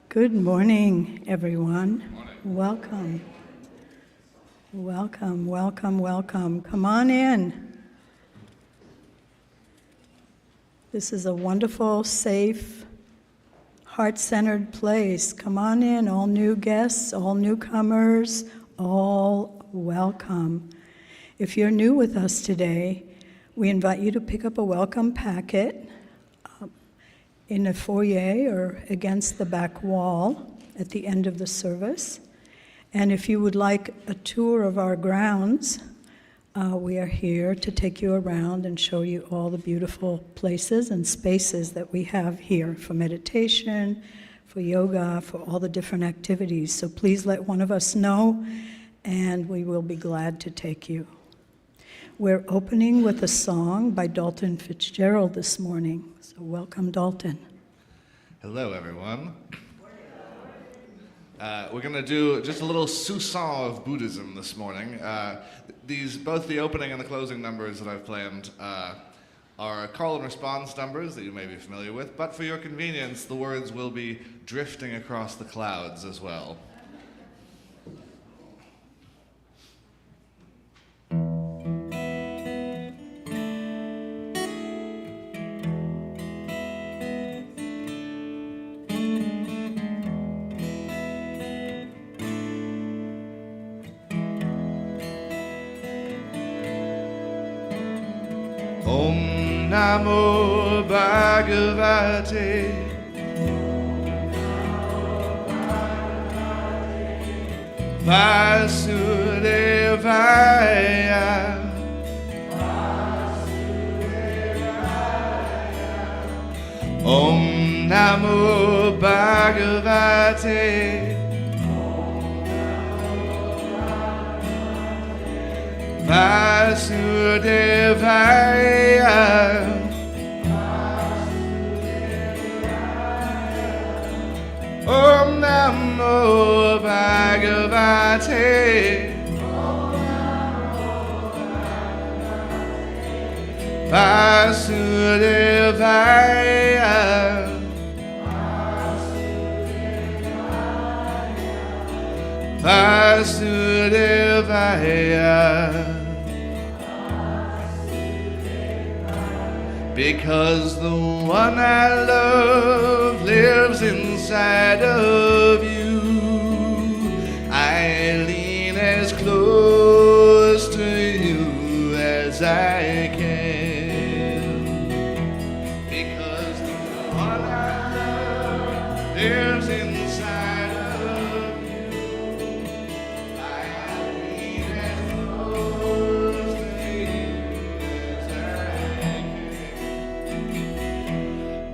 Good morning, everyone. Welcome. Welcome, welcome, welcome. Come on in. This is a wonderful, safe, heart-centered place. Come on in, all new guests, all newcomers, all welcome. If you're new with us today, we invite you to pick up a welcome packet in the foyer or against the back wall at the end of the service. And if you would like a tour of our grounds, we are here to take you around and show you all the beautiful places and spaces that we have here for meditation, for yoga, for all the different activities. So please let one of us know, and we will be glad to take you. We're opening with a song by Dalton Fitzgerald this morning. So welcome, Dalton. Hello, everyone. We're going to do just a little sousson of Buddhism this morning. Both the opening and the closing numbers that I've planned are call and response numbers that you may be familiar with, but for your convenience, the words will be drifting across the clouds as well. Om Namo Bhagavate Vasudevaya Om Namo Bhagavate Vasudevaya Om Namo Bhagavate Vasudevaya Vasudevaya Because the one I love lives inside of you, I lean as close to you as I can. Because the one I love lives inside of you, I lean as close to you as I can.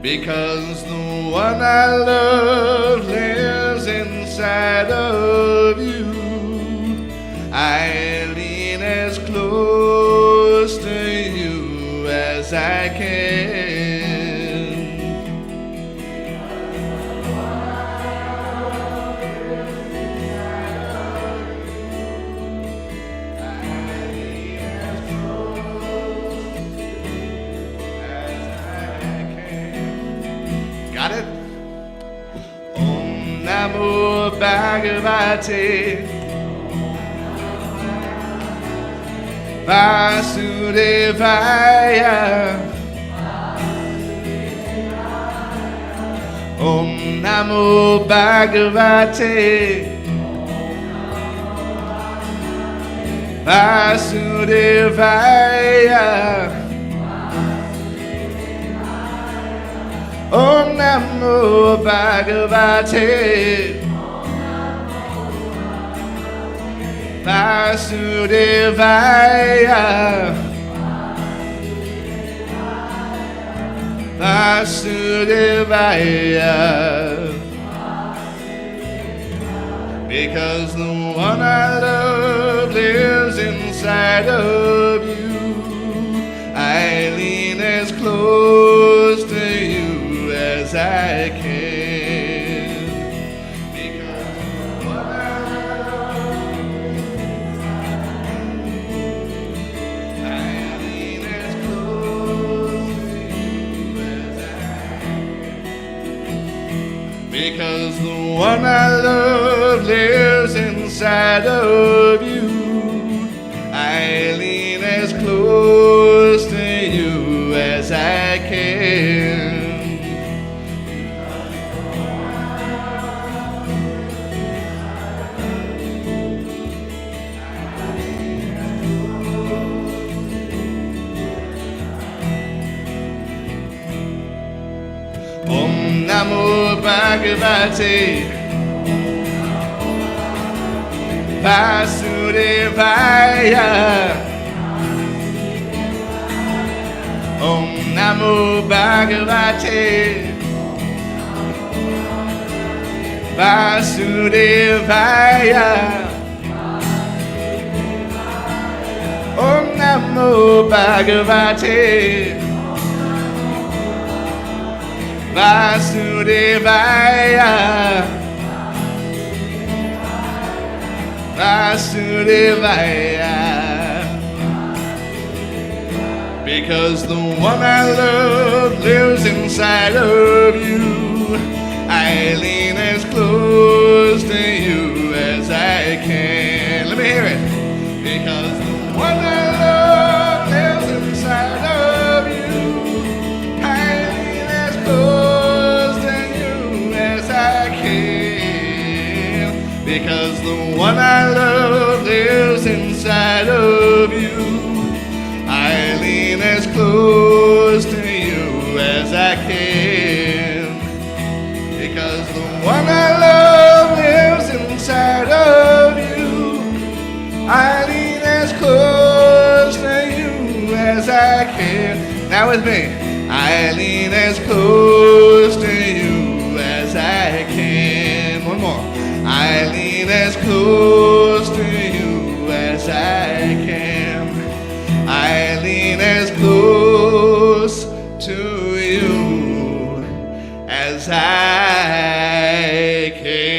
Because the one I love lives inside of you, I lean as close to you as I can. Got it? Om Namo Bhagavate Vasudevaya Om Namo Bhagavate Vasudevaya Om Namo Bhagavate Vasudevaya Vasudevaya Because the one I love lives inside of you, I lean as close to you as I can. Because what I love I lean as close to you as I can. because the one I love lives inside of you. I lean as close to you as I can. Om Namo Bhagavate Vasudevaya. Om Namo Bhagavate Vasudevaya. Om Namo Bhagavate Vasudevaya. Vasudevaya. Because the one I love lives inside of you. I lean as close to you as I can. Let me hear it. Because the one I love lives inside of you. I lean as close to you as I can. Because the one I love lives inside of you. I lean as close to you as I can. Because the one I love lives inside of you. I lean as close to you as I can. Now with me. I lean as close to you as I can. One more. I lean as close to you as I can. I lean as close to you as I can.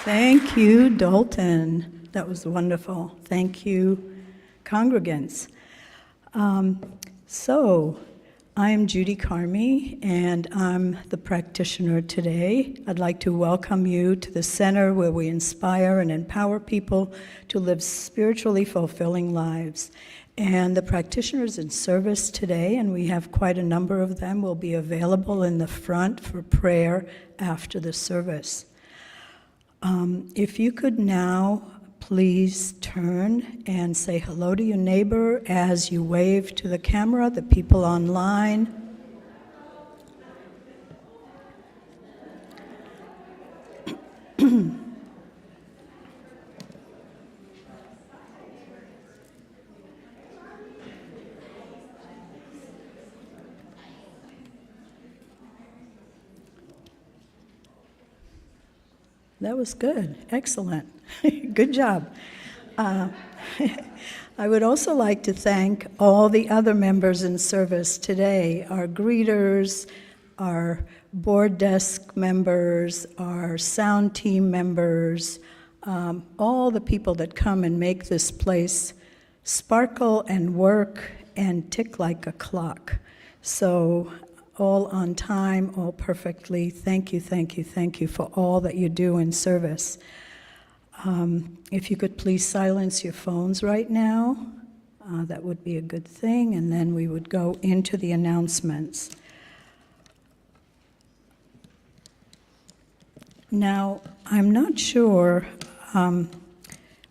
Thank you, Dalton. That was wonderful. Thank you, congregants. So, I'm Judy Carmi, and I'm the practitioner today. I'd like to welcome you to the center where we inspire and empower people to live spiritually fulfilling lives. And the practitioners in service today, and we have quite a number of them, will be available in the front for prayer after the service. If you could now please turn and say hello to your neighbor as you wave to the camera, the people online. That was good. Excellent. Good job. I would also like to thank all the other members in service today, our greeters, our board desk members, our sound team members, all the people that come and make this place sparkle and work and tick like a clock. So all on time, all perfectly. Thank you, thank you, thank you for all that you do in service. If you could please silence your phones right now, that would be a good thing, and then we would go into the announcements. Now, I'm not sure,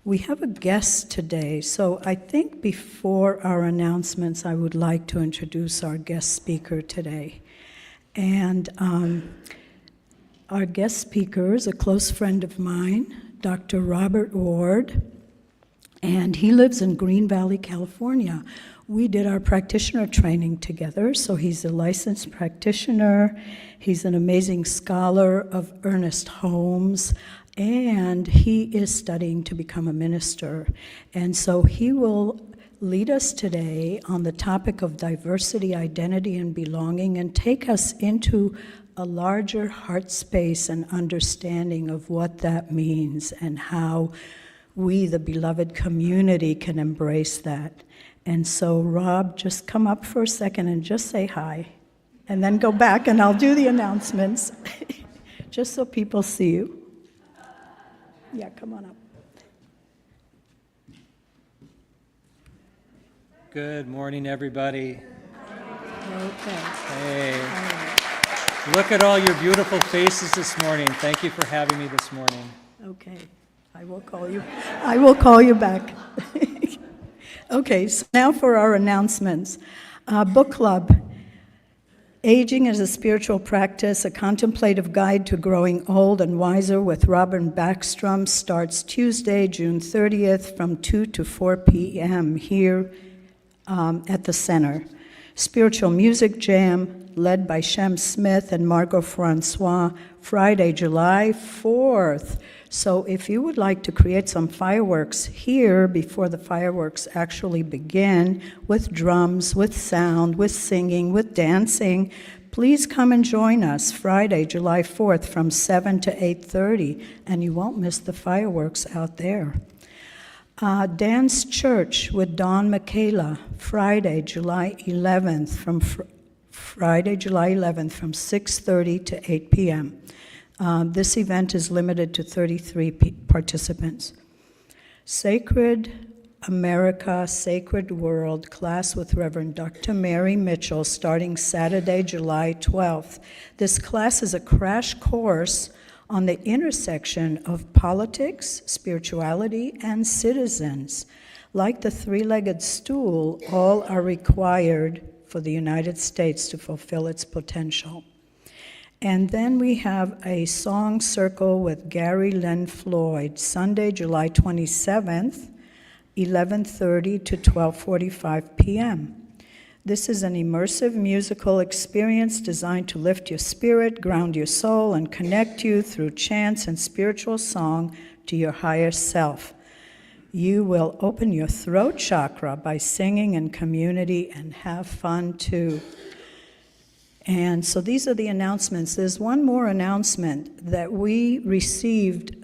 we have a guest today, so I think before our announcements, I would like to introduce our guest speaker today. And our guest speaker is a close friend of mine, Dr. Robert Ward, and he lives in Green Valley, California. We did our practitioner training together, so he's a licensed practitioner, he's an amazing scholar of Earnest Holmes, and he is studying to become a minister. And so he will lead us today on the topic of diversity, identity, and belonging, and take us into a larger heart space and understanding of what that means and how we, the beloved community, can embrace that. And so, Rob, just come up for a second and just say hi, and then go back and I'll do the announcements, just so people see you. Yeah, come on up. Good morning, everybody. Okay. Hey, look at all your beautiful faces this morning. Thank you for having me this morning. Okay, I will call you. I will call you back. Okay, so now for our announcements. Book club. Aging is a Spiritual Practice, a contemplative guide to growing old and wiser with Robin Backstrom starts Tuesday, June 30th from 2 to 4 p.m. here at the center. Spiritual Music Jam, led by Shem Smith and Margot Francois, Friday, July 4th. So if you would like to create some fireworks here before the fireworks actually begin, with drums, with sound, with singing, with dancing, please come and join us Friday, July 4th from 7 to 8:30, and you won't miss the fireworks out there. Dance Church with Dawn Michaela, Friday, July 11th from 6:30 to 8 p.m. This event is limited to 33 participants. Sacred America, Sacred World class with Reverend Dr. Mary Mitchell starting Saturday, July 12th. This class is a crash course on the intersection of politics, spirituality, and citizens. Like the three-legged stool, all are required for the United States to fulfill its potential. And then we have a song circle with Gary Len Floyd, Sunday, July 27th, 11:30 to 12:45 p.m. This is an immersive musical experience designed to lift your spirit, ground your soul, and connect you through chants and spiritual song to your higher self. You will open your throat chakra by singing in community and have fun too. And so these are the announcements. There's one more announcement that we received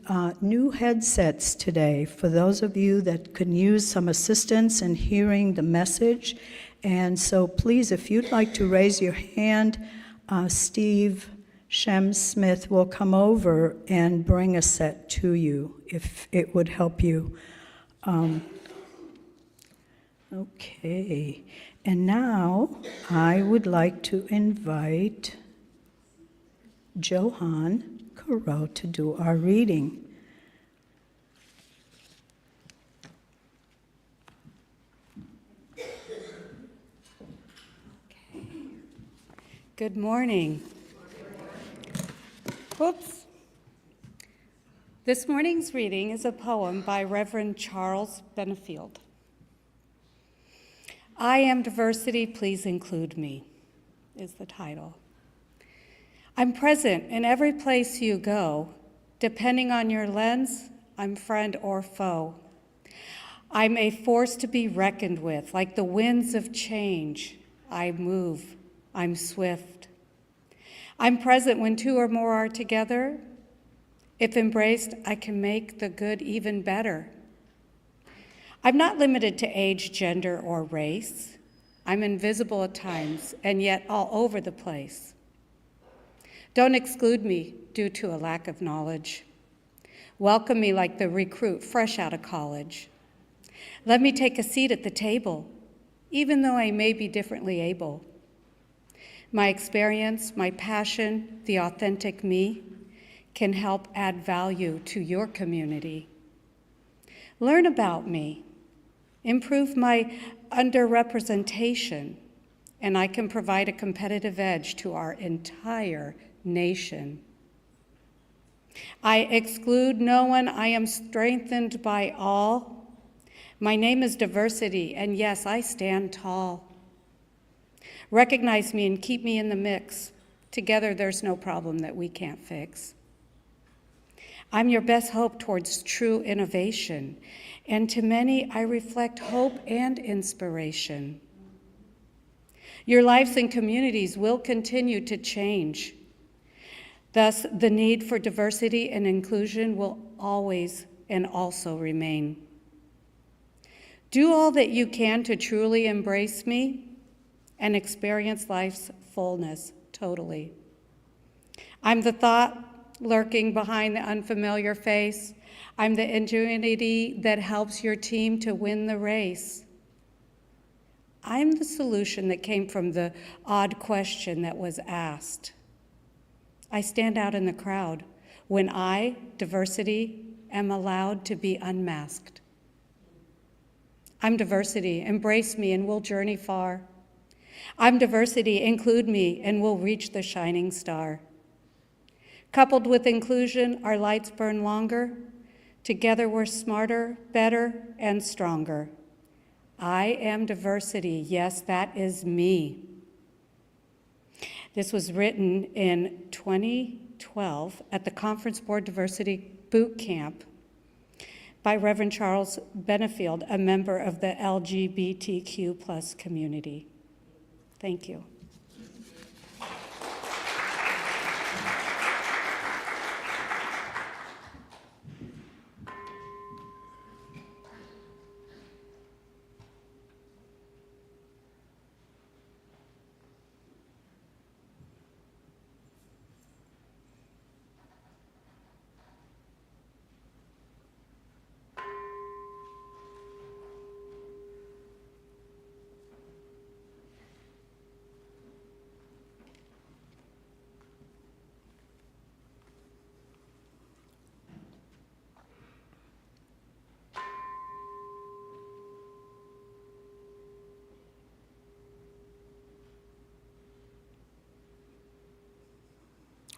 new headsets today for those of you that could use some assistance in hearing the message. And so please, if you'd like to raise your hand, Steve Shem Smith will come over and bring a set to you if it would help you. Okay, and now I would like to invite Johan Caro to do our reading. Good morning. Whoops. This morning's reading is a poem by Reverend Charles Benefield. I am diversity, please include me, is the title. I'm present in every place you go. Depending on your lens, I'm friend or foe. I'm a force to be reckoned with, like the winds of change. I move. I'm swift. I'm present when two or more are together. If embraced, I can make the good even better. I'm not limited to age, gender, or race. I'm invisible at times, and yet all over the place. Don't exclude me due to a lack of knowledge. Welcome me like the recruit fresh out of college. Let me take a seat at the table, even though I may be differently able. My experience, my passion, the authentic me can help add value to your community. Learn about me, improve my underrepresentation, and I can provide a competitive edge to our entire nation. I exclude no one, I am strengthened by all. My name is diversity, and yes, I stand tall. Recognize me and keep me in the mix. Together, there's no problem that we can't fix. I'm your best hope towards true innovation, and to many, I reflect hope and inspiration. Your lives and communities will continue to change. Thus, the need for diversity and inclusion will always and also remain. Do all that you can to truly embrace me and experience life's fullness totally. I'm the thought lurking behind the unfamiliar face. I'm the ingenuity that helps your team to win the race. I'm the solution that came from the odd question that was asked. I stand out in the crowd when I, diversity, am allowed to be unmasked. I'm diversity, embrace me and we'll journey far. I'm diversity, include me and we'll reach the shining star. Coupled with inclusion, our lights burn longer. Together we're smarter, better, and stronger. I am diversity, yes, that is me. This was written in 2012 at the Conference Board Diversity Boot Camp by Reverend Charles Benefield, a member of the LGBTQ+ community. Thank you.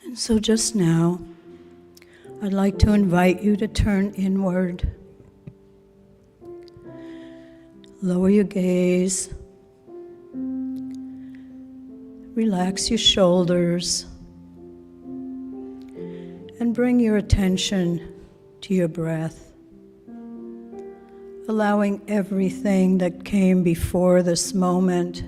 And so just now, I'd like to invite you to turn inward. Lower your gaze. Relax your shoulders. And bring your attention to your breath. Allowing everything that came before this moment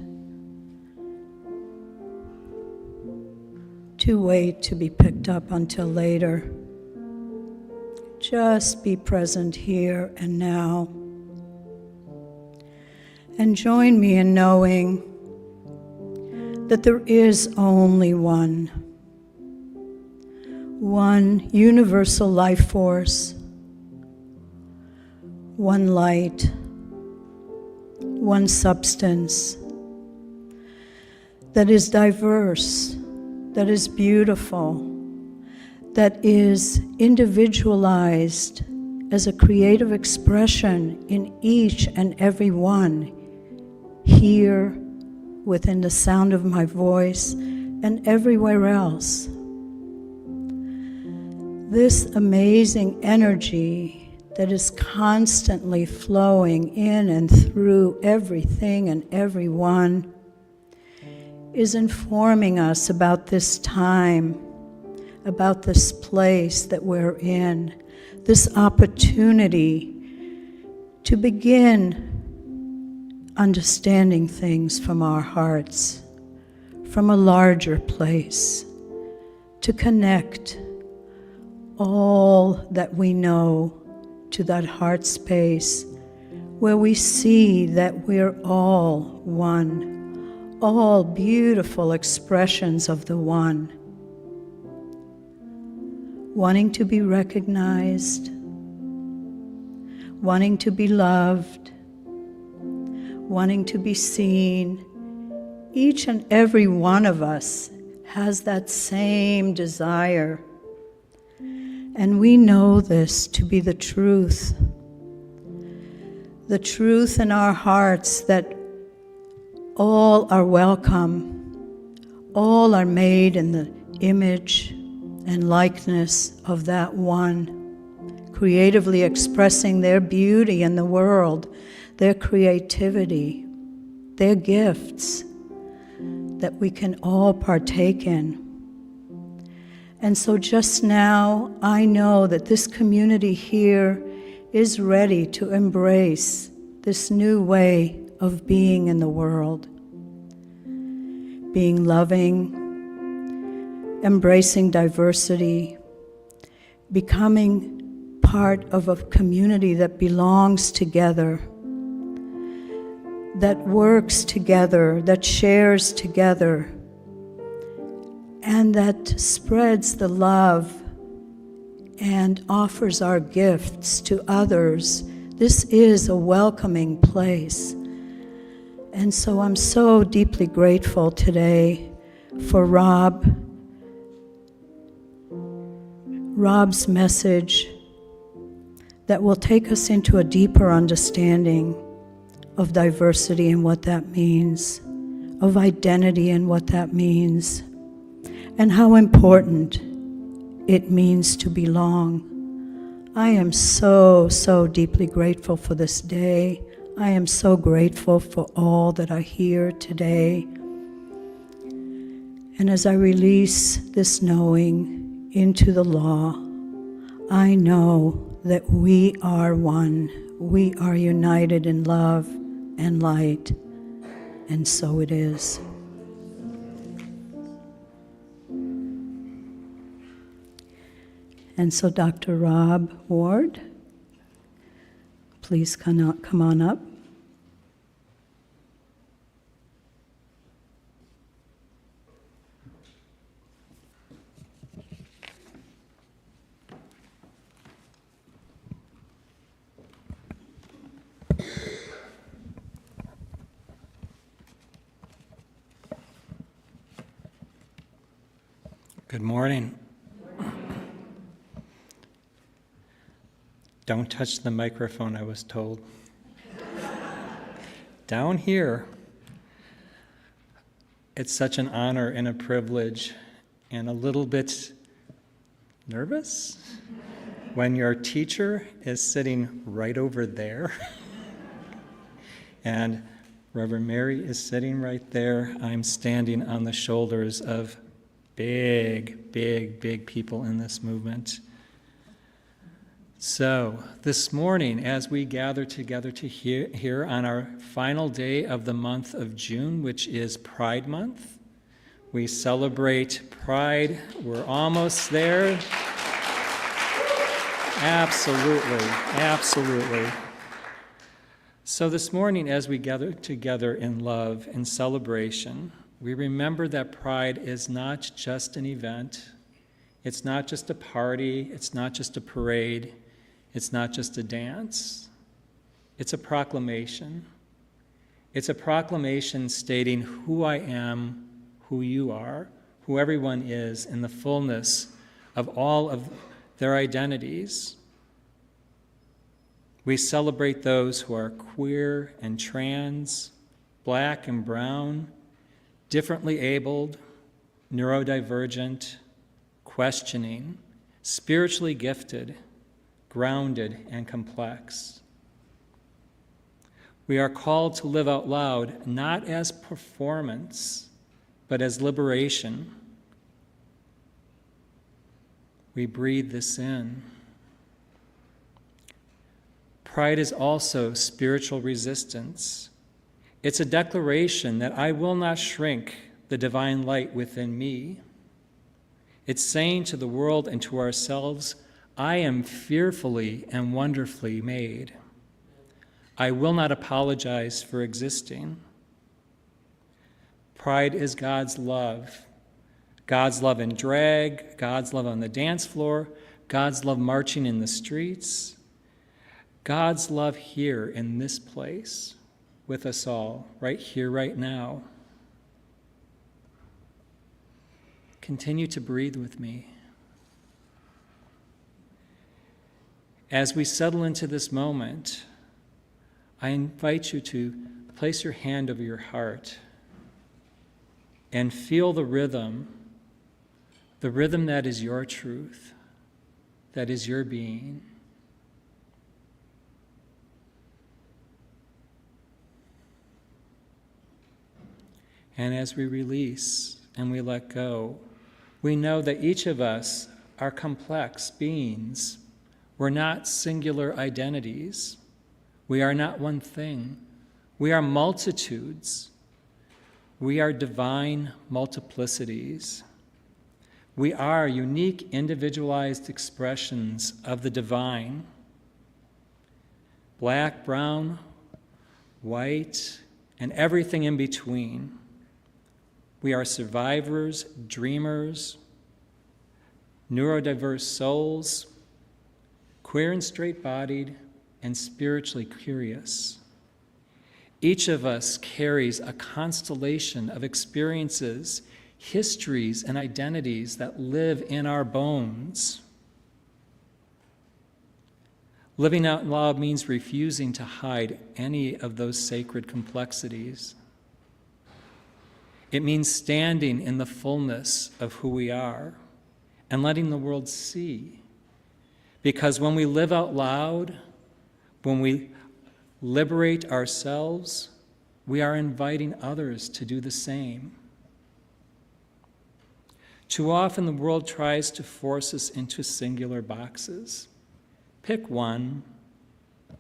to wait to be picked up until later. Just be present here and now. And join me in knowing that there is only one universal life force, one light, one substance that is diverse, that is beautiful, that is individualized as a creative expression in each and every one here within the sound of my voice and everywhere else. This amazing energy that is constantly flowing in and through everything and everyone is informing us about this time, about this place that we're in, this opportunity to begin understanding things from our hearts, from a larger place, to connect all that we know to that heart space where we see that we're all one. All beautiful expressions of the one, wanting to be recognized, wanting to be loved, wanting to be seen. Each and every one of us has that same desire, and we know this to be the truth in our hearts, that all are welcome. All are made in the image and likeness of that one, creatively expressing their beauty in the world, their creativity, their gifts that we can all partake in. And so just now, I know that this community here is ready to embrace this new way of being in the world, being loving embracing diversity, becoming part of a community that belongs together, that works together, that shares together, and that spreads the love and offers our gifts to others. This is a welcoming place. And so I'm so deeply grateful today for Rob's message that will take us into a deeper understanding of diversity and what that means, of identity and what that means, and how important it means to belong. I am so, so deeply grateful for this day. I am so grateful for all that are here today. And as I release this knowing into the law, I know that we are one. We are united in love and light, and so it is. And so Dr. Rob Ward, please come on up. Good morning. Don't touch the microphone, I was told. Down here, it's such an honor and a privilege and a little bit nervous when your teacher is sitting right over there and Reverend Mary is sitting right there. I'm standing on the shoulders of big, big, big people in this movement. So, this morning, as we gather together to here on our final day of the month of June, which is Pride Month, we celebrate Pride. We're almost there. Absolutely, absolutely. So this morning, as we gather together in love and celebration, we remember that Pride is not just an event. It's not just a party. It's not just a parade. It's not just a dance. It's a proclamation. It's a proclamation stating who I am, who you are, who everyone is in the fullness of all of their identities. We celebrate those who are queer and trans, black and brown, differently abled, neurodivergent, questioning, spiritually gifted, grounded, and complex. We are called to live out loud, not as performance, but as liberation. We breathe this in. Pride is also spiritual resistance. It's a declaration that I will not shrink the divine light within me. It's saying to the world and to ourselves, I am fearfully and wonderfully made. I will not apologize for existing. Pride is God's love. God's love in drag, God's love on the dance floor, God's love marching in the streets, God's love here in this place with us all, right here, right now. Continue to breathe with me. As we settle into this moment, I invite you to place your hand over your heart and feel the rhythm that is your truth, that is your being. And as we release and we let go, we know that each of us are complex beings. We're not singular identities. We are not one thing. We are multitudes. We are divine multiplicities. We are unique, individualized expressions of the divine. Black, brown, white, and everything in between. We are survivors, dreamers, neurodiverse souls, queer and straight-bodied, and spiritually curious. Each of us carries a constellation of experiences, histories, and identities that live in our bones. Living out loud means refusing to hide any of those sacred complexities. It means standing in the fullness of who we are and letting the world see. Because when we live out loud, when we liberate ourselves, we are inviting others to do the same. Too often the world tries to force us into singular boxes. Pick one,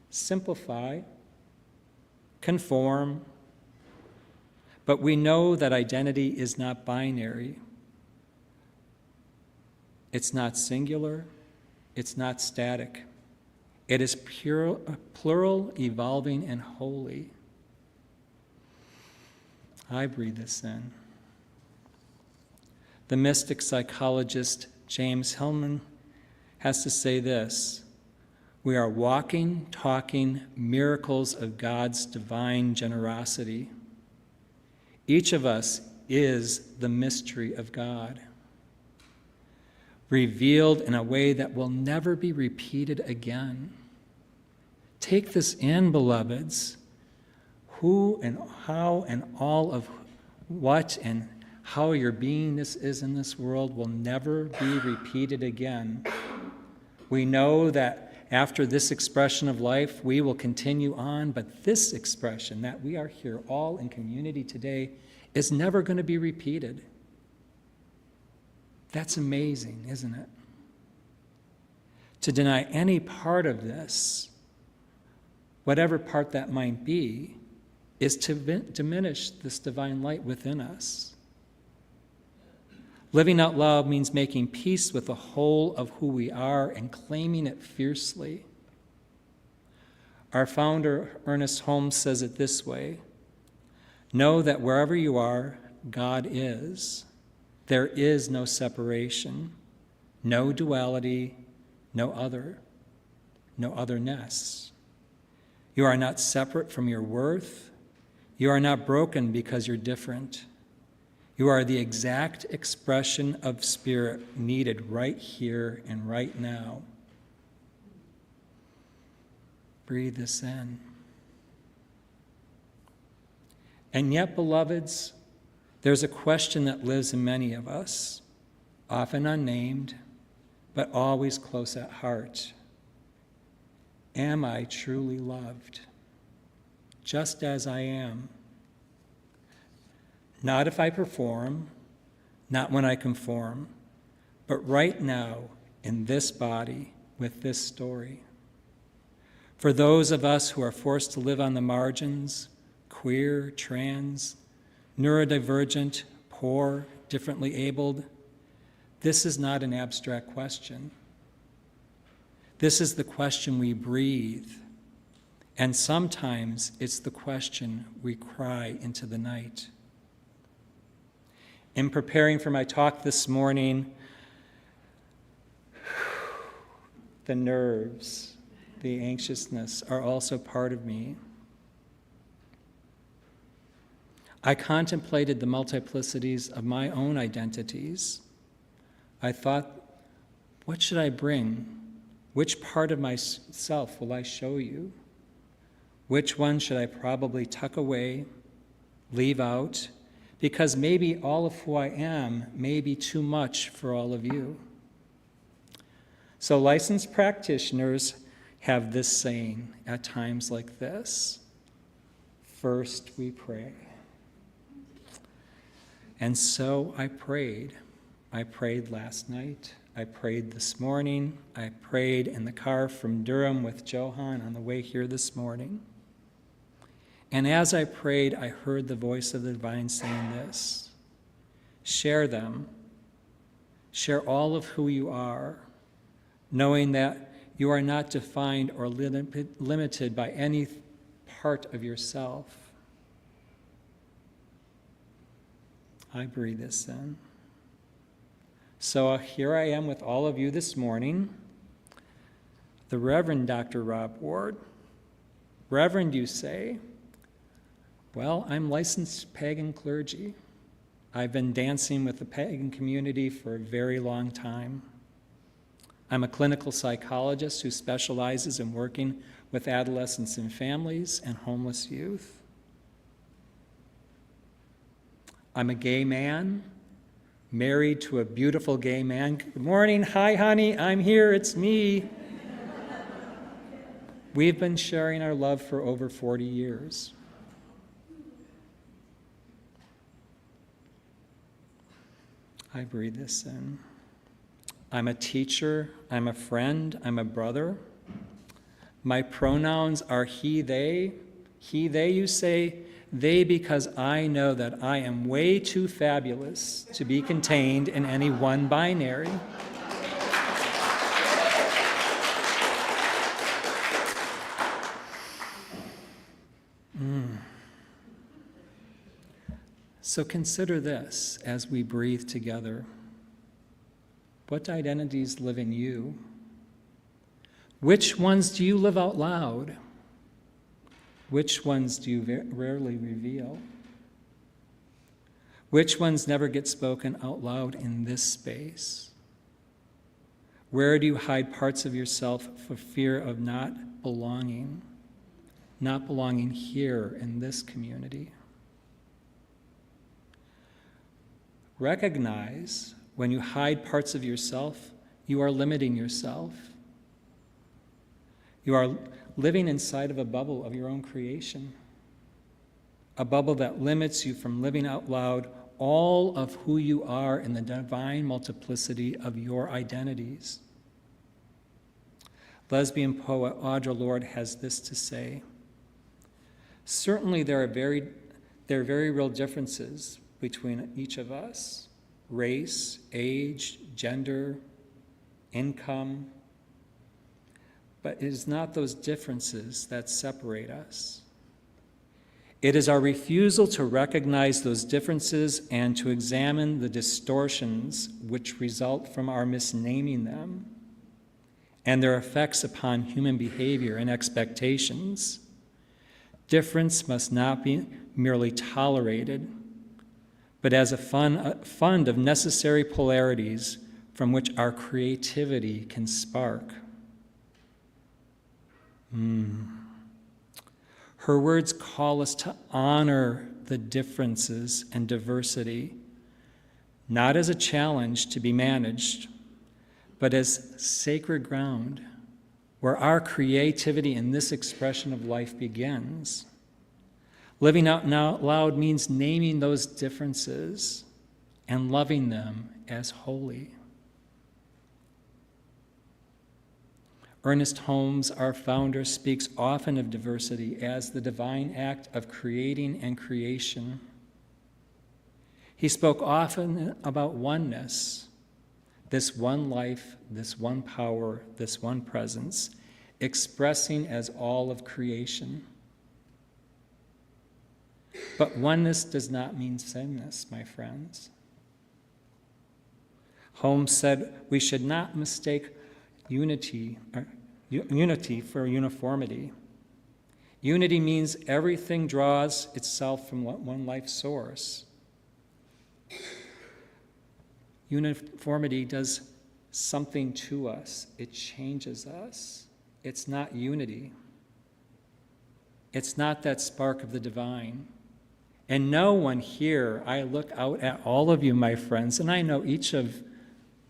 simplify, conform, but we know that identity is not binary. It's not singular, it's not static. It is pure, plural, evolving, and holy. I breathe this in. The mystic psychologist James Hillman has to say this: we are walking, talking miracles of God's divine generosity. Each of us is the mystery of God, revealed in a way that will never be repeated again. Take this in, beloveds. Who and how and all of what and how your beingness is in this world will never be repeated again. We know that after this expression of life, we will continue on, but this expression, that we are here all in community today, is never going to be repeated. That's amazing, isn't it? To deny any part of this, whatever part that might be, is to diminish this divine light within us. Living out loud means making peace with the whole of who we are and claiming it fiercely. Our founder, Earnest Holmes, says it this way: know that wherever you are, God is. There is no separation, no duality, no otherness. You are not separate from your worth. You are not broken because you're different. You are the exact expression of spirit needed right here and right now. Breathe this in. And yet, beloveds, there's a question that lives in many of us, often unnamed, but always close at heart. Am I truly loved, just as I am? Not if I perform, not when I conform, but right now in this body with this story. For those of us who are forced to live on the margins, queer, trans, neurodivergent, poor, differently abled, this is not an abstract question. This is the question we breathe, and sometimes it's the question we cry into the night. In preparing for my talk this morning, the nerves, the anxiousness are also part of me. I contemplated the multiplicities of my own identities. I thought, what should I bring? Which part of myself will I show you? Which one should I probably tuck away, leave out? Because maybe all of who I am may be too much for all of you. So licensed practitioners have this saying at times like this: first we pray. And so I prayed. I prayed last night. I prayed this morning. I prayed in the car from Durham with Johan on the way here this morning. And as I prayed, I heard the voice of the divine saying this: share them. Share all of who you are, knowing that you are not defined or limited by any part of yourself. I breathe this in. So here I am with all of you this morning. The Reverend Dr. Rob Ward. Reverend, you say? Well, I'm licensed pagan clergy. I've been dancing with the pagan community for a very long time. I'm a clinical psychologist who specializes in working with adolescents and families and homeless youth. I'm a gay man, married to a beautiful gay man. Good morning. Hi, honey. I'm here. It's me. We've been sharing our love for over 40 years. I breathe this in. I'm a teacher. I'm a friend. I'm a brother. My pronouns are he, they. He, they, you say. They, because I know that I am way too fabulous to be contained in any one binary. So consider this as we breathe together. What identities live in you? Which ones do you live out loud? Which ones do you rarely reveal? Which ones never get spoken out loud in this space? Where do you hide parts of yourself for fear of not belonging here in this community? Recognize when you hide parts of yourself, you are limiting yourself. You are living inside of a bubble of your own creation, a bubble that limits you from living out loud all of who you are in the divine multiplicity of your identities. Lesbian poet Audre Lorde has this to say: certainly there are very real differences between each of us: race, age, gender, income. But it is not those differences that separate us. It is our refusal to recognize those differences and to examine the distortions which result from our misnaming them and their effects upon human behavior and expectations. Difference must not be merely tolerated, but as a fund of necessary polarities from which our creativity can spark. Her words call us to honor the differences and diversity, not as a challenge to be managed, but as sacred ground where our creativity in this expression of life begins. Living out loud means naming those differences and loving them as holy. Earnest Holmes, our founder, speaks often of diversity as the divine act of creating and creation. He spoke often about oneness, this one life, this one power, this one presence, expressing as all of creation. But oneness does not mean sameness, my friends. Holmes said we should not mistake unity for uniformity. Unity means everything draws itself from one life source. Uniformity does something to us. It changes us. It's not unity. It's not that spark of the divine. And no one here, I look out at all of you, my friends, and I know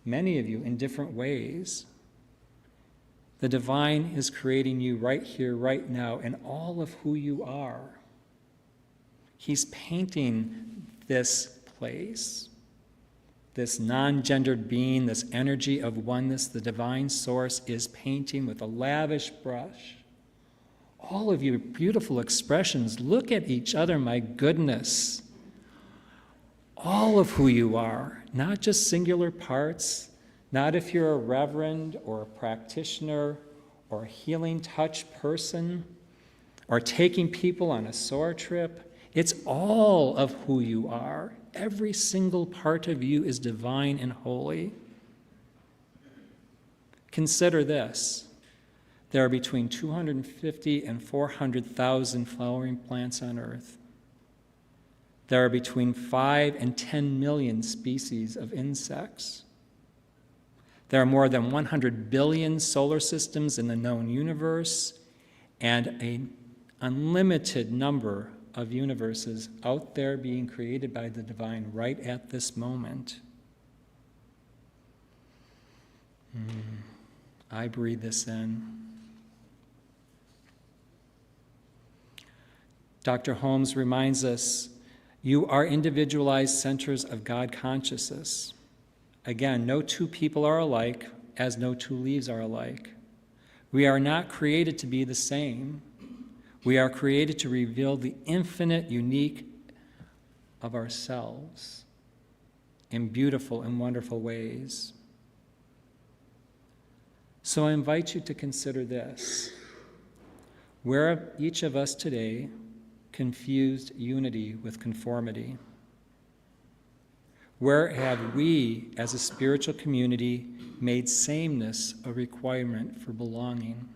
many of you in different ways. The divine is creating you right here, right now, and all of who you are. He's painting this place, this non-gendered being, this energy of oneness, the divine source is painting with a lavish brush. All of your beautiful expressions, look at each other, my goodness. All of who you are, not just singular parts, not if you're a reverend or a practitioner or a healing touch person or taking people on a soar trip. It's all of who you are. Every single part of you is divine and holy. Consider this. There are between 250 and 400,000 flowering plants on Earth. There are between 5 and 10 million species of insects. There are more than 100 billion solar systems in the known universe and an unlimited number of universes out there being created by the divine right at this moment. I breathe this in. Dr. Holmes reminds us, you are individualized centers of God consciousness. Again, no two people are alike, as no two leaves are alike. We are not created to be the same. We are created to reveal the infinite, unique of ourselves in beautiful and wonderful ways. So I invite you to consider this. Where have each of us today confused unity with conformity? Where have we, as a spiritual community, made sameness a requirement for belonging?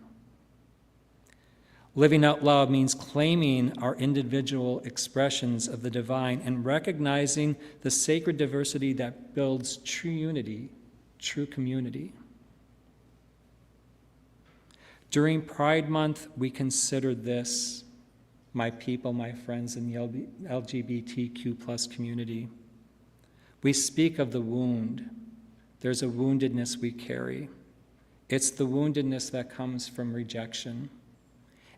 Living out loud means claiming our individual expressions of the divine and recognizing the sacred diversity that builds true unity, true community. During Pride Month, we considered this, my people, my friends in the LGBTQ+ community. We speak of the wound. There's a woundedness we carry. It's the woundedness that comes from rejection.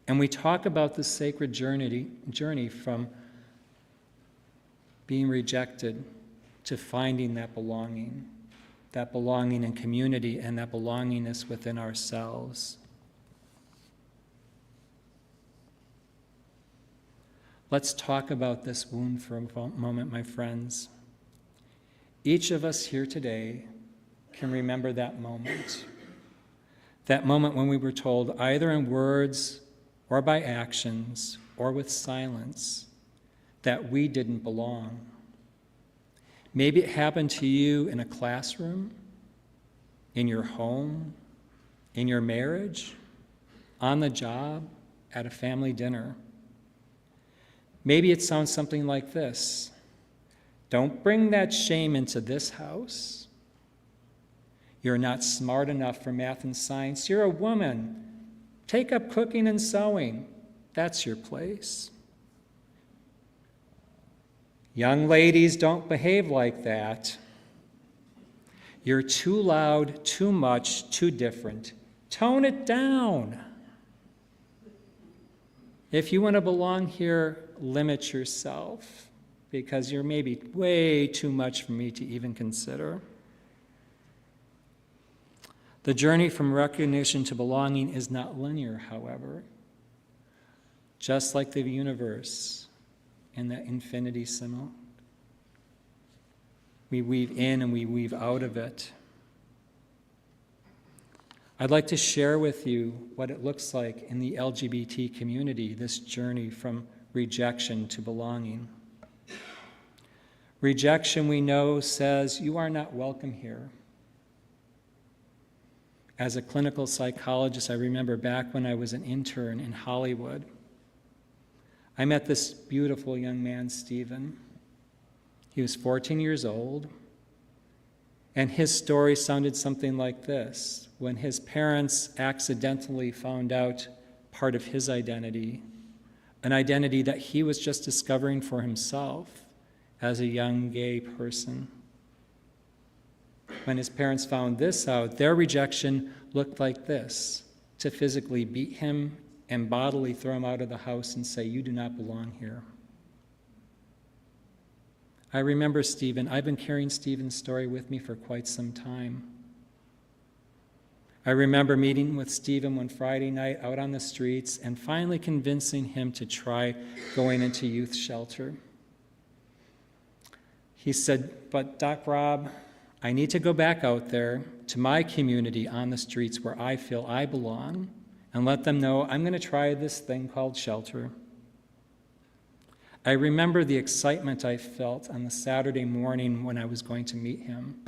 And we talk about the sacred journey from being rejected to finding that belonging in community, and that belongingness within ourselves. Let's talk about this wound for a moment, my friends. Each of us here today can remember that moment when we were told, either in words or by actions or with silence, that we didn't belong. Maybe it happened to you in a classroom, in your home, in your marriage, on the job, at a family dinner. Maybe it sounds something like this: don't bring that shame into this house. You're not smart enough for math and science. You're a woman. Take up cooking and sewing. That's your place. Young ladies, don't behave like that. You're too loud, too much, too different. Tone it down. If you want to belong here, limit yourself, because you're maybe way too much for me to even consider. The journey from recognition to belonging is not linear, however. Just like the universe and that infinity symbol, we weave in and we weave out of it. I'd like to share with you what it looks like in the LGBT community, this journey from rejection to belonging. Rejection, we know, says, you are not welcome here. As a clinical psychologist, I remember back when I was an intern in Hollywood, I met this beautiful young man, Stephen. He was 14 years old, and his story sounded something like this. When his parents accidentally found out part of his identity, an identity that he was just discovering for himself as a young gay person. When his parents found this out, their rejection looked like this: to physically beat him and bodily throw him out of the house and say, you do not belong here. I remember Stephen. I've been carrying Stephen's story with me for quite some time. I remember meeting with Stephen one Friday night out on the streets and finally convincing him to try going into youth shelter. He said, but Doc Rob, I need to go back out there to my community on the streets where I feel I belong and let them know I'm going to try this thing called shelter. I remember the excitement I felt on the Saturday morning when I was going to meet him.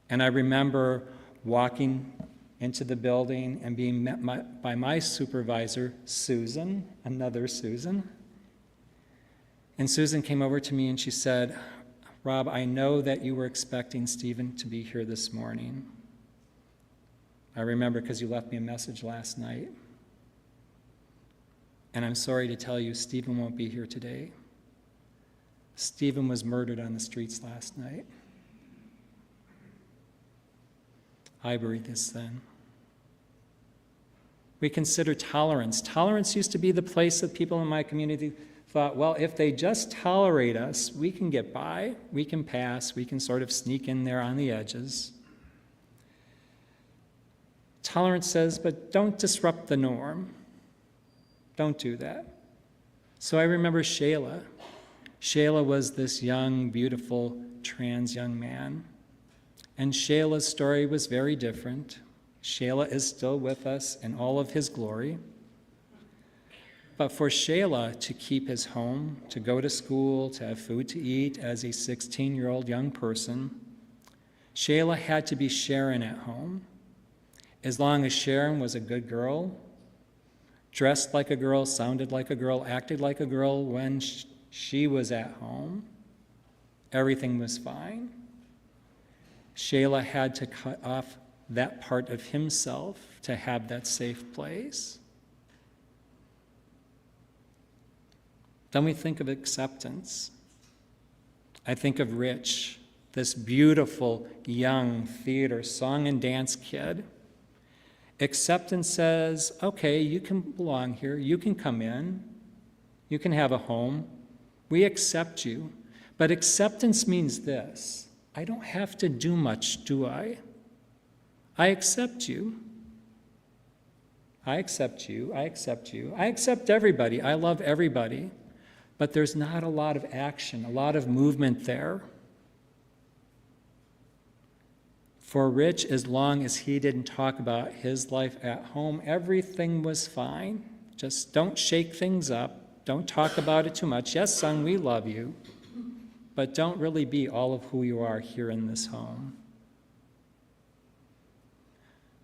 And I remember walking into the building and being met by my supervisor, Susan, another Susan. And Susan came over to me and she said, Rob, I know that you were expecting Stephen to be here this morning. I remember because you left me a message last night. And I'm sorry to tell you, Stephen won't be here today. Stephen was murdered on the streets last night. I breathe this then. We consider tolerance. Tolerance used to be the place that people in my community thought, well, if they just tolerate us, we can get by, we can pass, we can sort of sneak in there on the edges. Tolerance says, but don't disrupt the norm. Don't do that. So I remember Shayla. Shayla was this young, beautiful, trans young man. And Shayla's story was very different. Shayla is still with us in all of his glory. But for Shayla to keep his home, to go to school, to have food to eat as a 16-year-old young person, Shayla had to be Sharon at home. As long as Sharon was a good girl, dressed like a girl, sounded like a girl, acted like a girl when she was at home, everything was fine. Shayla had to cut off that part of himself to have that safe place. Then we think of acceptance. I think of Rich, this beautiful, young theater, song and dance kid. Acceptance says, okay, you can belong here, you can come in, you can have a home, we accept you. But acceptance means this: I don't have to do much, do I? I accept you. I accept you. I accept you. I accept everybody. I love everybody. But there's not a lot of action, a lot of movement there. For Rich, as long as he didn't talk about his life at home, everything was fine. Just don't shake things up. Don't talk about it too much. Yes, son, we love you. But don't really be all of who you are here in this home.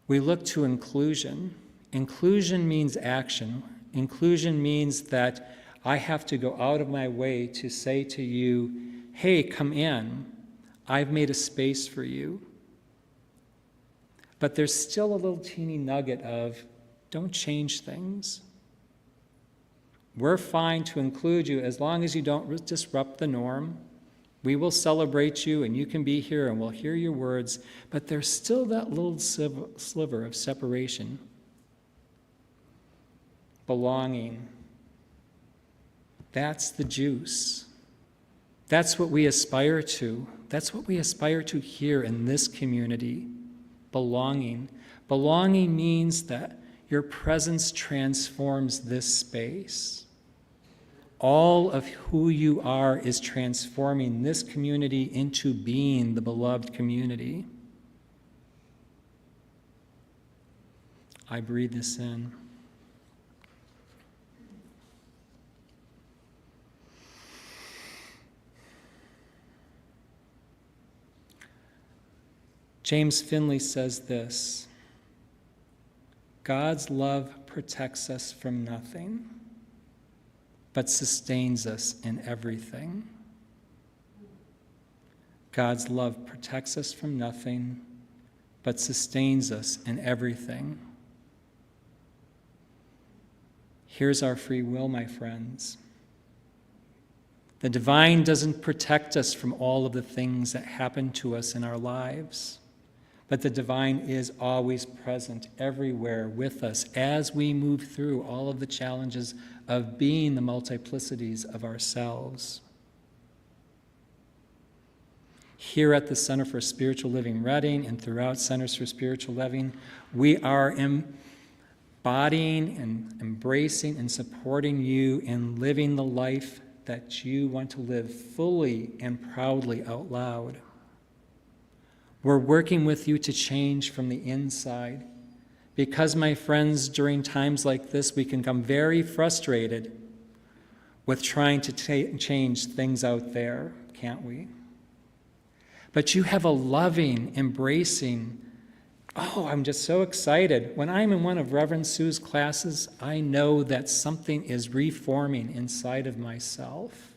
We look to inclusion. Inclusion means action. Inclusion means that I have to go out of my way to say to you, hey, come in. I've made a space for you. But there's still a little teeny nugget of, don't change things. We're fine to include you as long as you don't disrupt the norm. We will celebrate you and you can be here and we'll hear your words, but there's still that little sliver of separation. Belonging. That's the juice. That's what we aspire to. That's what we aspire to here in this community. Belonging. Belonging means that your presence transforms this space. All of who you are is transforming this community into being the beloved community. I breathe this in. James Finley says this: God's love protects us from nothing, but sustains us in everything. God's love protects us from nothing, but sustains us in everything. Here's our free will, my friends. The divine doesn't protect us from all of the things that happen to us in our lives. But the divine is always present everywhere with us as we move through all of the challenges of being the multiplicities of ourselves. Here at the Center for Spiritual Living Reading and throughout Centers for Spiritual Living, we are embodying and embracing and supporting you in living the life that you want to live fully and proudly out loud. We're working with you to change from the inside. Because, my friends, during times like this, we can become very frustrated with trying to change things out there, can't we? But you have a loving, embracing, I'm just so excited. When I'm in one of Reverend Sue's classes, I know that something is reforming inside of myself.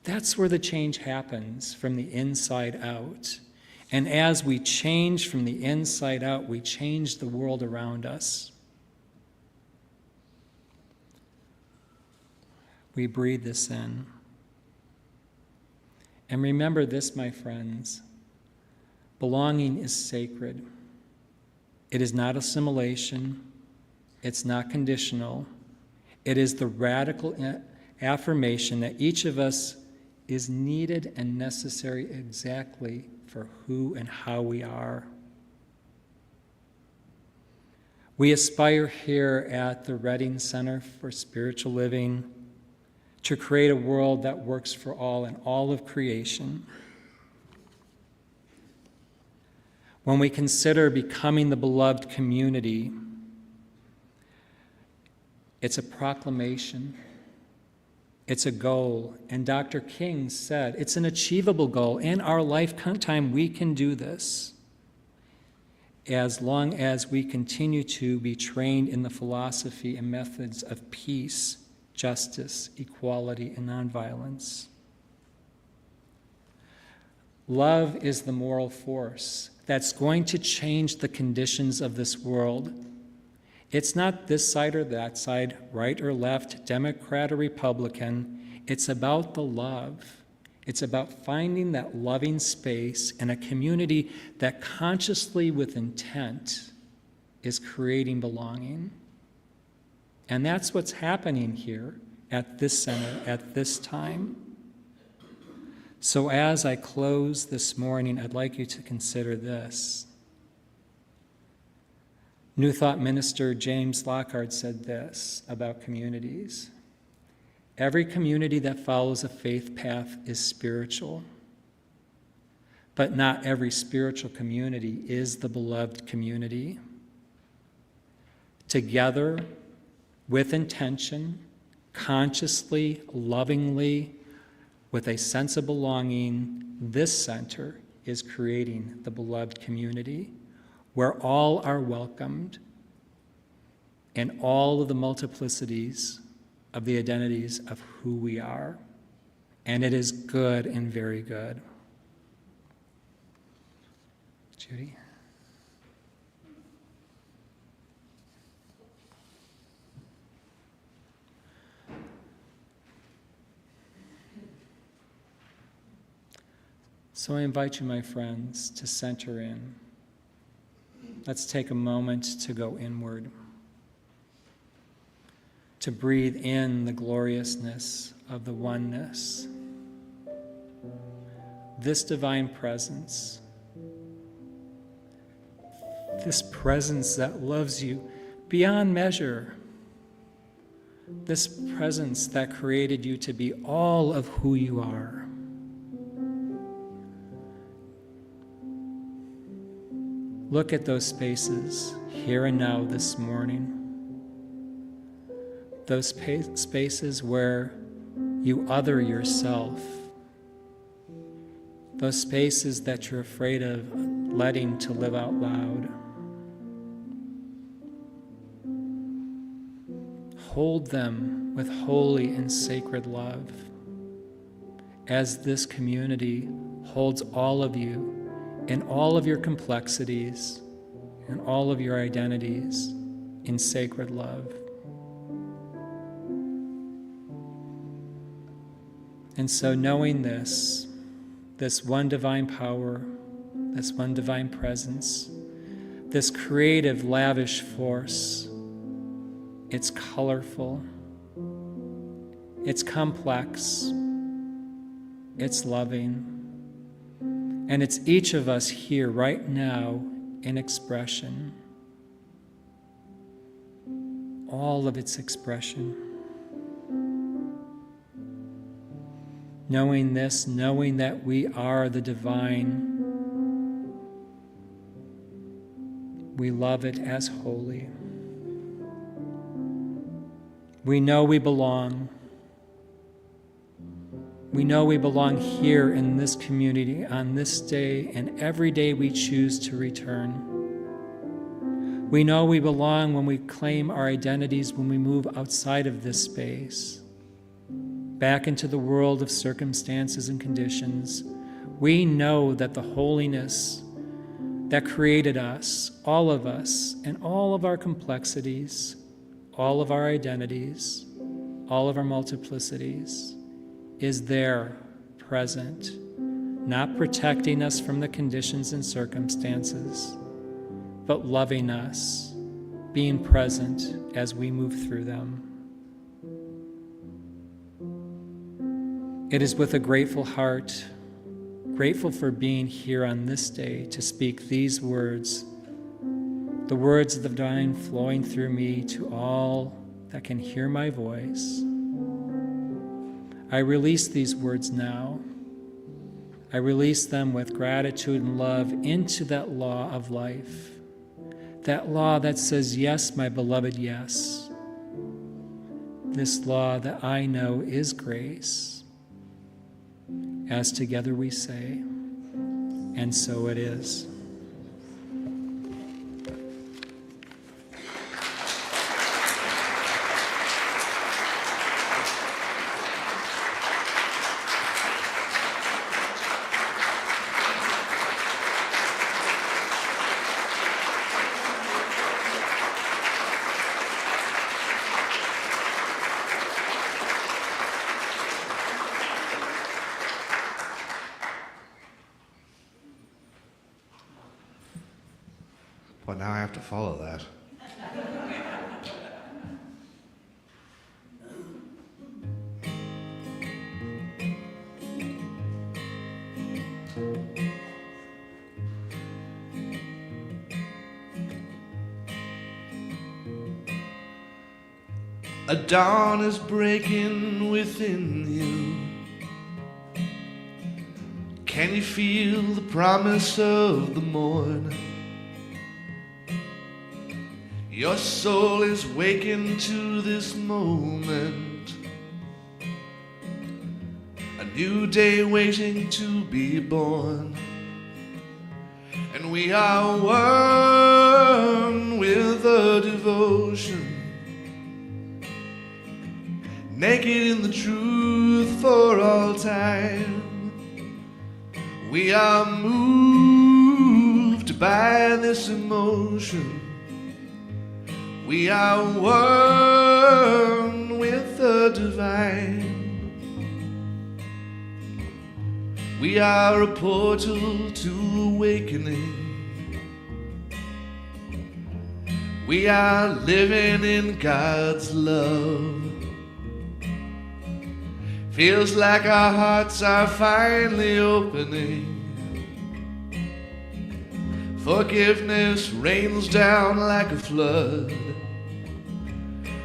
That's where the change happens, from the inside out. And as we change from the inside out, we change the world around us. We breathe this in. And remember this, my friends, belonging is sacred. It is not assimilation. It's not conditional. It is the radical affirmation that each of us is needed and necessary exactly for who and how we are. We aspire here at the Redding Center for Spiritual Living to create a world that works for all and all of creation. When we consider becoming the beloved community, it's a proclamation. It's a goal, and Dr. King said it's an achievable goal. In our lifetime, we can do this as long as we continue to be trained in the philosophy and methods of peace, justice, equality, and nonviolence. Love is the moral force that's going to change the conditions of this world. It's not this side or that side, right or left, Democrat or Republican. It's about the love. It's about finding that loving space in a community that consciously, with intent, is creating belonging. And that's what's happening here at this center at this time. So as I close this morning, I'd like you to consider this. New Thought minister James Lockhart said this about communities. Every community that follows a faith path is spiritual, but not every spiritual community is the beloved community. Together, with intention, consciously, lovingly, with a sense of belonging, this center is creating the beloved community, where all are welcomed and all of the multiplicities of the identities of who we are. And it is good and very good. Judy? So I invite you, my friends, to center in. Let's take a moment to go inward, to breathe in the gloriousness of the oneness, this divine presence, this presence that loves you beyond measure, this presence that created you to be all of who you are. Look at those spaces here and now this morning. Those spaces where you other yourself. Those spaces that you're afraid of letting to live out loud. Hold them with holy and sacred love as this community holds all of you in all of your complexities and all of your identities in sacred love. And so knowing this one divine power, this one divine presence, this creative, lavish force, it's colorful, it's complex, it's loving, and it's each of us here right now in expression, all of its expression. Knowing this, knowing that we are the divine, we love it as holy. We know we belong. We know we belong here in this community on this day and every day we choose to return. We know we belong when we claim our identities, when we move outside of this space, back into the world of circumstances and conditions. We know that the holiness that created us, all of us, and all of our complexities, all of our identities, all of our multiplicities, is there, present, not protecting us from the conditions and circumstances, but loving us, being present as we move through them. It is with a grateful heart, grateful for being here on this day to speak these words, the words of the divine flowing through me to all that can hear my voice. I release these words now. I release them with gratitude and love into that law of life, that law that says, yes, my beloved, yes. This law that I know is grace. As together we say, and so it is. Well, now I have to follow that. A dawn is breaking within you. Can you feel the promise of the morn? Your soul is waking to this moment, a new day waiting to be born. And we are one with the devotion, naked in the truth for all time. We are moved by this emotion. We are one with the divine. We are a portal to awakening. We are living in God's love. Feels like our hearts are finally opening. Forgiveness rains down like a flood.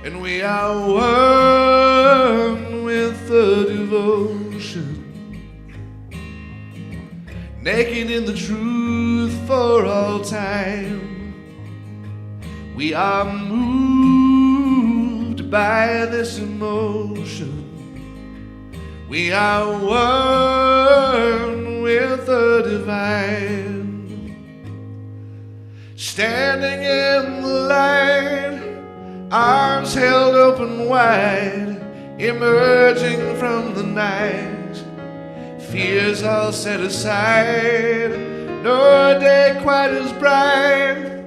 And we are one with the devotion, naked in the truth for all time. We are moved by this emotion. We are one with the divine. Standing in the light, arms held open wide, emerging from the night. Fears all set aside, no day quite as bright,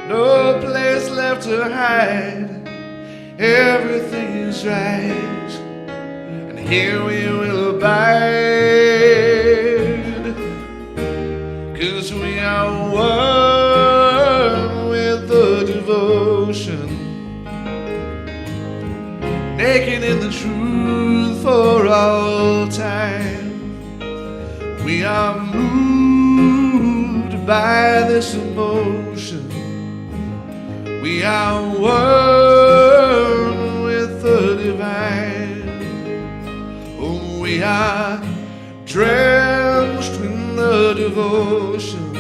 no place left to hide. Everything is right, and here we will abide, 'cause we are one with the devotion, naked in the truth for all time. We are moved by this emotion. We are one with the divine. Oh, we are drenched in the devotion,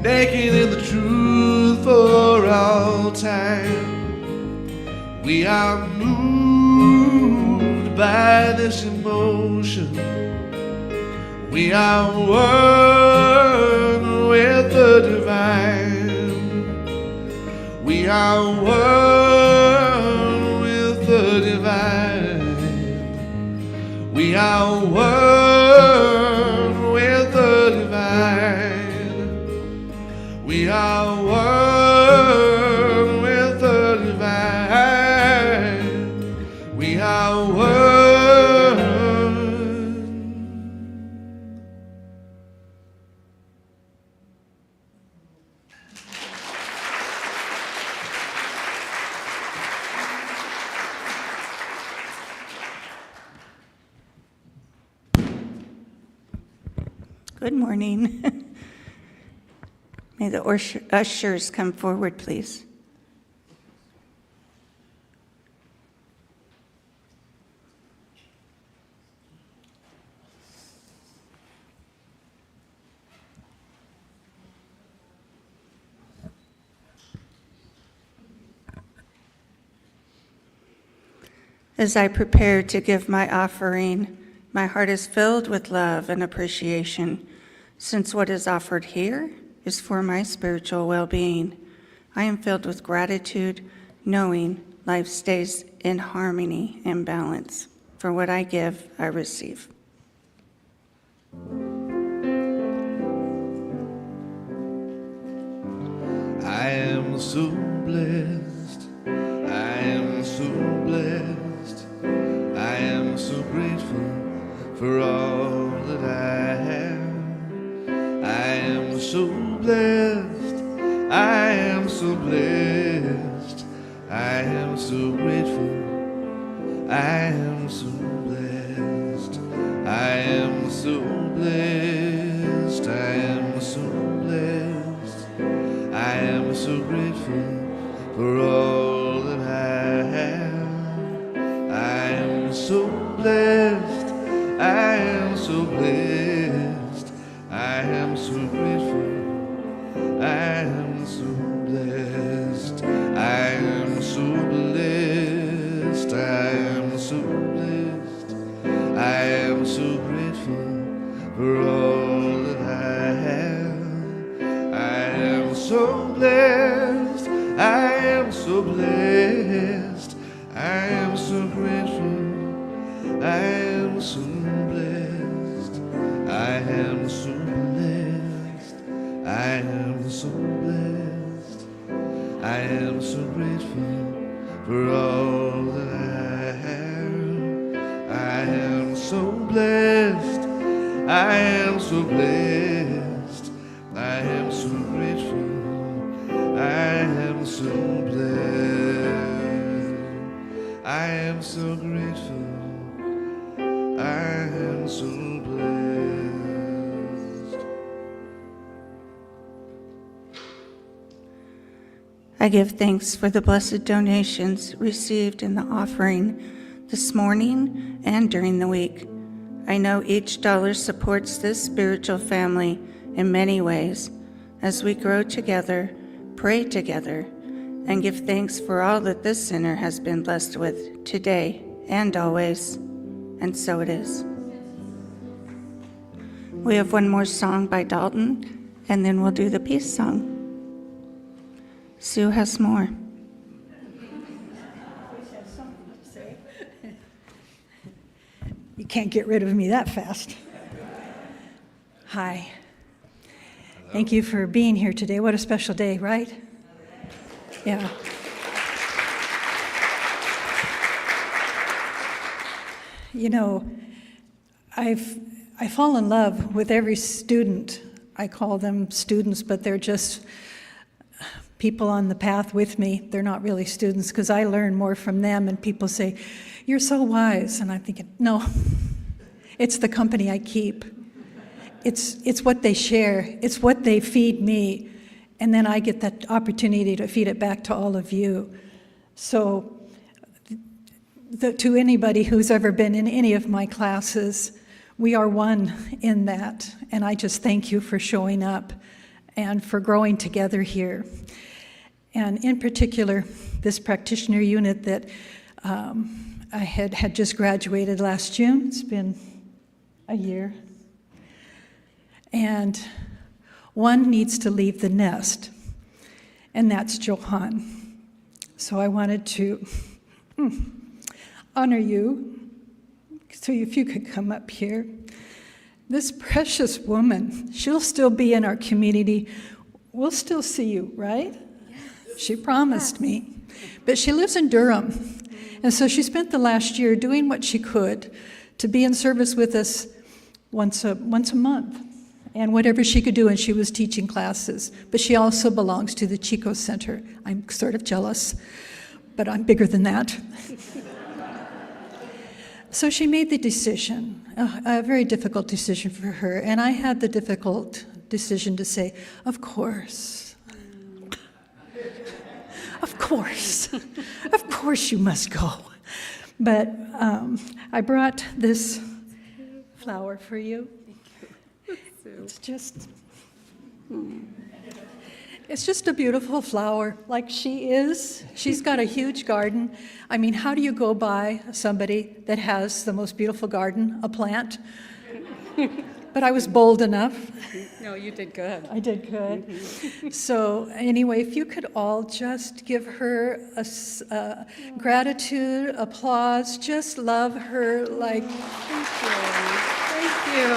naked in the truth for all time. We are moved by this emotion. We are one with the divine. We are one with the divine. We are one with the divine. We are one with the divine. We are one. Good morning. May the ushers come forward, please. As I prepare to give my offering, my heart is filled with love and appreciation, since what is offered here is for my spiritual well-being. I am filled with gratitude, knowing life stays in harmony and balance. For what I give, I receive. I am so blessed. I am so blessed. I am so grateful for all that I have. I am so blessed. I am so blessed. I am so grateful. I am so blessed. I am so blessed. I am so blessed. I am so grateful for all that I have. I am so blessed. I am so blessed. I am so grateful. I am so blessed. I am so blessed. I am so blessed. I am so grateful for all that I have. I am so blessed. I am so blessed. I am so grateful. I am so blessed. I am so blessed. I am so blessed. I am so grateful for all that I have. I am so blessed. I am so blessed. I am so grateful. I am so blessed. I am so grateful. I am so blessed. I give thanks for the blessed donations received in the offering this morning and during the week. I know each dollar supports this spiritual family in many ways as we grow together, pray together, and give thanks for all that this center has been blessed with today and always. And so it is. We have one more song by Dalton, and then we'll do the peace song. Sue has more. You can't get rid of me that fast. Hi. Thank you for being here today. What a special day, right? Yeah. You know, I fall in love with every student. I call them students, but they're just people on the path with me. They're not really students because I learn more from them, and people say, "You're so wise." And I'm thinking, no, it's the company I keep. It's what they share. It's what they feed me. And then I get that opportunity to feed it back to all of you. So to anybody who's ever been in any of my classes, we are one in that. And I just thank you for showing up and for growing together here. And in particular, this practitioner unit that I had just graduated last June. It's been a year. And one needs to leave the nest, and that's Johan. So I wanted to honor you. So if you could come up here. This precious woman, she'll still be in our community. We'll still see you, right? Yes. She promised me. But she lives in Durham. And so she spent the last year doing what she could to be in service with us once a month. And whatever she could do, and she was teaching classes. But she also belongs to the Chico Center. I'm sort of jealous, but I'm bigger than that. So she made the decision, a very difficult decision for her, and I had the difficult decision to say, of course. Of course you must go. But I brought this flower for you. It's just a beautiful flower, like she is. She's got a huge garden. I mean, how do you go by somebody that has the most beautiful garden, a plant? But I was bold enough. No, you did good. I did good. So anyway, if you could all just give her a gratitude, applause, just love her like, thank you.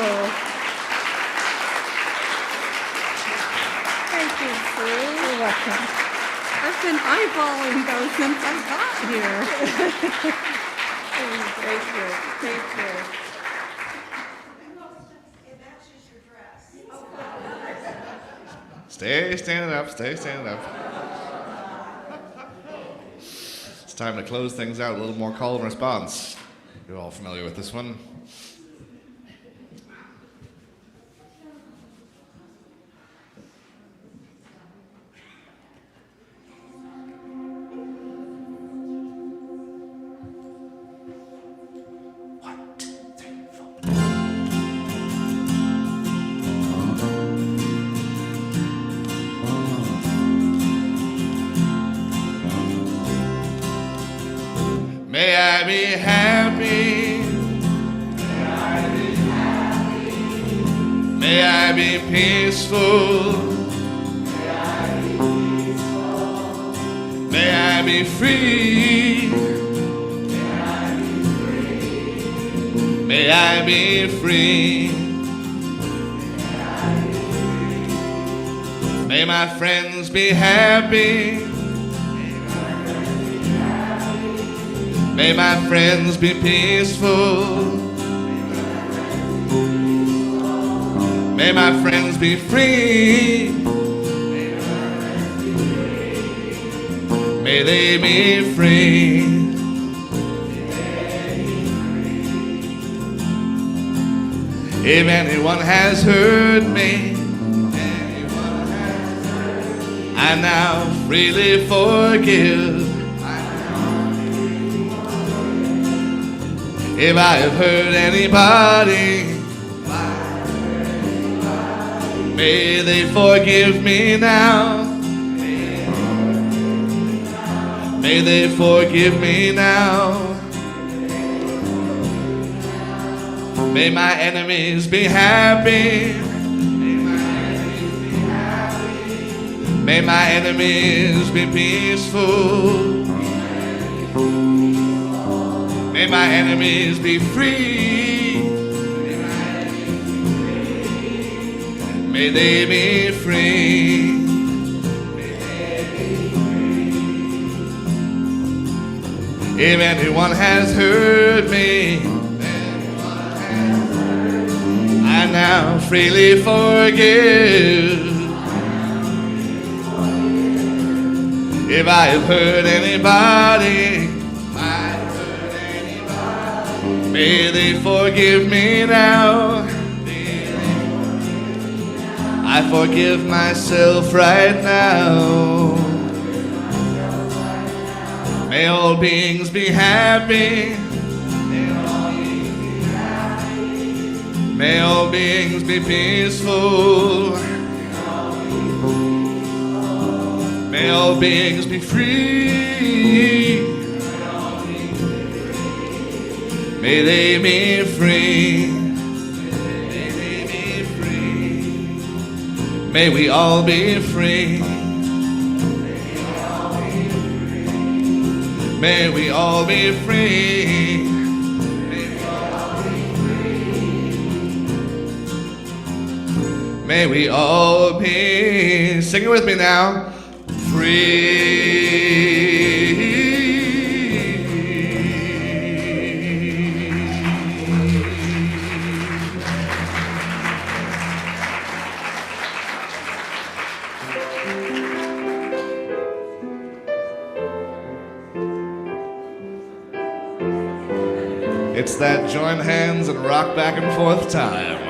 Thank you, Sue. You're welcome. I've been eyeballing those since I got here. Thank you. Thank you. Stay standing up, stay standing up. It's time to close things out, a little more call and response. You're all familiar with this one. May I be happy. May I be happy. May I be peaceful. May I be peaceful. May I be free. May I be free. May I be free. May I be free. May my friends be happy. May my friends be peaceful. May my friends be free. May they be free. If anyone has hurt me, I now freely forgive. If I have hurt anybody, may they forgive me now. May they forgive me now. May my enemies be happy. May my enemies be peaceful. May my enemies be free. May they be free. If anyone has hurt me, I now freely forgive. If I have hurt anybody, may they forgive me now. I forgive myself right now. May all all beings be happy. May all beings be peaceful. May all beings be free. May they be free. May we all be free. May we all be free. May we all be, sing it with me now, free. It's that join hands and rock back and forth time.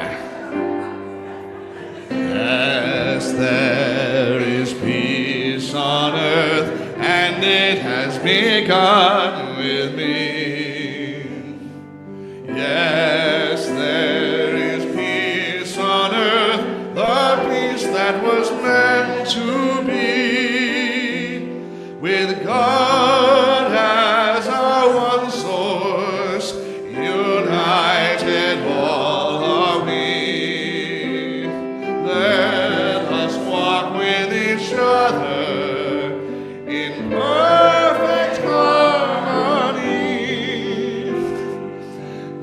Yes, there is peace on earth, and it has begun with me. Yes, there is peace on earth, the peace that was meant to be, with God as our one source, united all are we. Let us walk with each other in perfect harmony.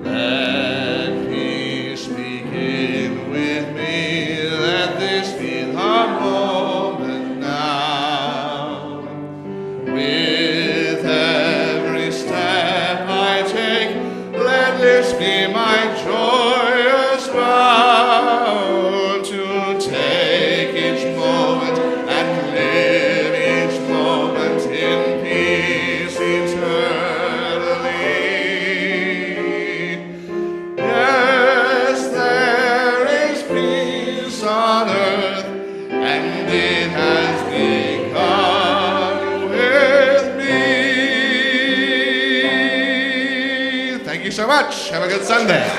Let peace begin with me. Let this be the moment now. With every step I take, let this be my joyous vow to take each moment and live each moment in peace eternally. Yes, there is peace on earth, and it has begun with me. Thank you so much. Have a good Sunday.